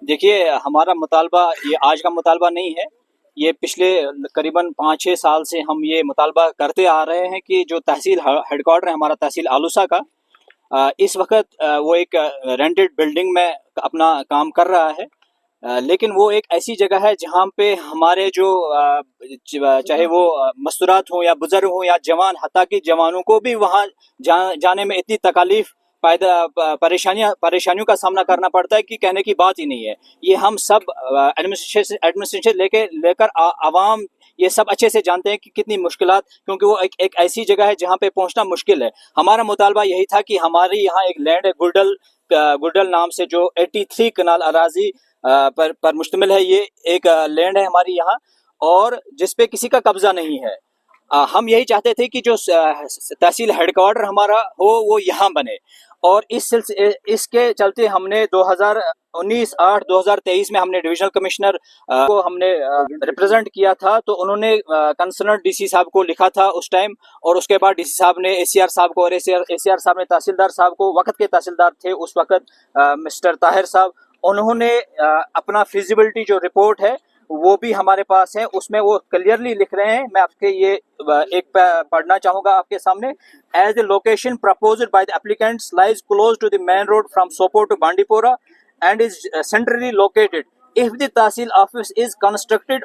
देखिए, हमारा मुतालबा ये आज का मुतालबा नहीं है। ये पिछले करीबन 5-6 साल से हम ये मुतालबा करते आ रहे हैं कि जो तहसील हेडक्वार्टर है हमारा तहसील आलूसा का, इस वक्त वो एक रेंटेड बिल्डिंग में अपना काम कर रहा है। लेकिन वो एक ऐसी जगह है जहाँ पे हमारे जो चाहे वो मस्तूरात हों या बुजुर्ग हों या जवान, हत्ता कि जवानों को भी वहाँ जाने में इतनी तकालीफ परेशानियों का सामना करना पड़ता है कि कहने की बात ही नहीं है। ये हम सब एडमिनिस्ट्रेशन लेकर आवाम ये सब अच्छे से जानते हैं कि कितनी मुश्किलात, क्योंकि वो एक ऐसी जगह है जहाँ पे पहुँचना मुश्किल है। हमारा मुतालबा यही था कि हमारी यहाँ एक लैंड है गुडल नाम से, जो 83 कनाल अराजी पर मुश्तमिल है। ये एक लैंड है हमारी यहाँ, और जिस पे किसी का कब्जा नहीं है। हम यही चाहते थे कि जो तहसील हेडक्वार्टर हमारा हो वो यहाँ बने, और इसके चलते हमने 2023 में हमने डिविजनल कमिश्नर को हमने रिप्रेजेंट किया था। तो उन्होंने कंसर्न डीसी साहब को लिखा था उस टाइम, और उसके बाद डीसी साहब ने एसीआर साहब को, और एसीआर साहब ने तहसीलदार साहब को, वक्त के तहसीलदार थे उस वक्त मिस्टर ताहिर साहब, उन्होंने अपना फिजिबिलिटी जो रिपोर्ट है वो भी हमारे पास है। उसमें वो क्लियरली लिख रहे हैं, मैं आपके ये एक पढ़ना चाहूँगा आपके सामने। As the location proposed by the applicants lies close to the main road from Sopore to Bandipora and is centrally located, if the tahsil office is constructed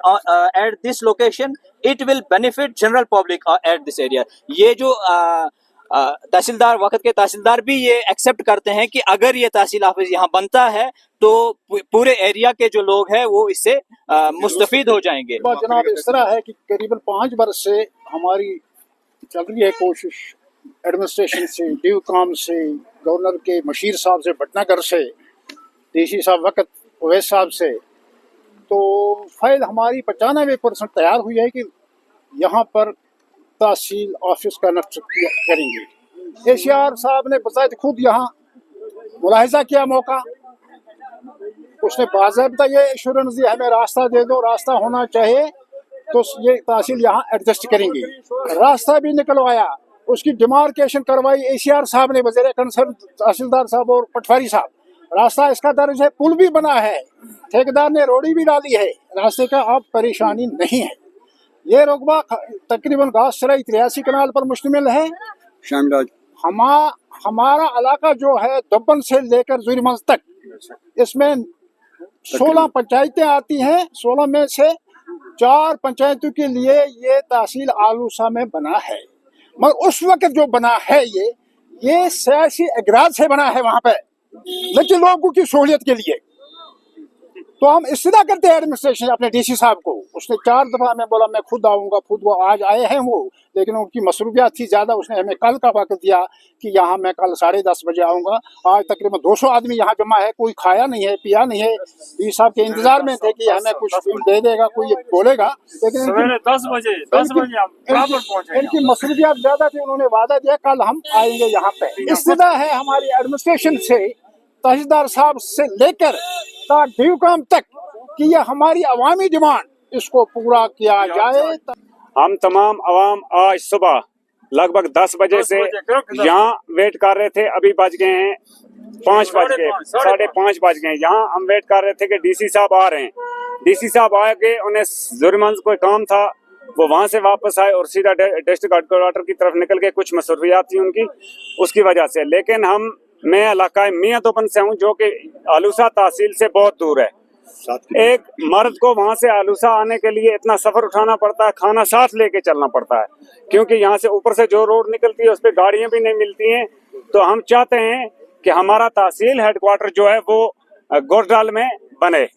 at this location, it will benefit general public at this area. ये जो तहसीलदार, वक्त के तहसीलदार भी ये accept करते हैं कि अगर ये तहसील ऑफिस यहाँ बनता है तो पूरे एरिया के जो लोग हैं वो इससे मुस्तफीद हो जाएंगे। जनाब, इस तरह है कि करीबन 5 वर्ष से हमारी चल रही है कोशिश, एडमिनिस्ट्रेशन से, ड्यू काम से, गवर्नर के मशीर साहब से, भटनागर से, डीसी साहब वक्त उवैस साहब से, तो फाइल हमारी 95% तैयार हुई है कि यहाँ पर तहसील ऑफिस का नक्शा करेंगे। एसीआर साहब ने बजाय खुद यहाँ मुलाहिजा किया मौका, उसने बाज़ाब्ता ये एश्योरेंस दी, हमें रास्ता दे दो, रास्ता होना चाहिए तो ये तहसील यहाँ एडजस्ट करेंगे। रास्ता भी निकलवाया, उसकी डिमार्केशन करवाई एसीआर साहब ने, वज़ीर कंसर्न तहसीलदार साहब और पटवारी साहब। रास्ता इसका दर्ज है, पुल भी बना है, ठेकेदार ने रोड़ी भी डाली है, रास्ते का अब परेशानी नहीं है। ये रकबा तकरीबन घास चराई 83 कनाल पर मुश्तमिल है। हमारा इलाका जो है दुब्बन से लेकर जुरीमंज तक, इसमें 16 पंचायतें आती हैं। 16 में से 4 पंचायतों के लिए ये तहसील आलूसा में बना है, मगर उस वक्त जो बना है ये सियासी एगराज से बना है वहाँ पे, लेकिन लोगों की सहूलियत के लिए। तो हम इस्तेदा करते हैं एडमिनिस्ट्रेशन अपने डीसी साहब को। उसने 4 दफ़ा हमें बोला मैं खुद आऊँगा, खुद वो आज आए हैं वो, लेकिन उनकी मसरूफियात थी ज़्यादा। उसने हमें कल का वक्त दिया कि यहाँ मैं कल 10:30 बजे आऊँगा। आज तकरीबन 200 आदमी यहाँ जमा है, कोई खाया नहीं है, पिया नहीं है। डीसी साहब के इंतजार में थे कि हमें कुछ दे देगा, कोई बोलेगा, लेकिन 10 बजे इनकी मसरूफियात ज़्यादा थी। उन्होंने वादा दिया कल हम आएंगे यहाँ पे। इस्तेदा है हमारी एडमिनिस्ट्रेशन से, तहसीलदार साहब से लेकर ड्यू काम तक, कि ये हमारी अवामी डिमांड इसको पूरा किया जाए। हम तमाम अवाम आज सुबह लगभग 10 बजे से यहाँ वेट कर रहे थे। अभी बज गए हैं 5 बज गए, 5:30 बज गए। यहाँ हम वेट कर रहे थे कि डीसी साहब आ रहे हैं। डीसी साहब आ गए, उन्हें जुर्मंज कोई काम था, वो वहाँ से वापस आए और सीधा डिस्ट्रिक्ट हेडक्वार्टर की तरफ निकल गए। कुछ मसरूफियात थी उनकी, उसकी वजह से। लेकिन मैं इलाका मियाँ तोपन से हूँ, जो कि आलूसा तहसील से बहुत दूर है। एक मर्द को वहाँ से आलूसा आने के लिए इतना सफर उठाना पड़ता है, खाना साथ लेके चलना पड़ता है, क्योंकि यहाँ से ऊपर से जो रोड निकलती है उस पर गाड़ियाँ भी नहीं मिलती हैं। तो हम चाहते हैं कि हमारा तहसील हेडक्वार्टर जो है वो गोरडाल में बने।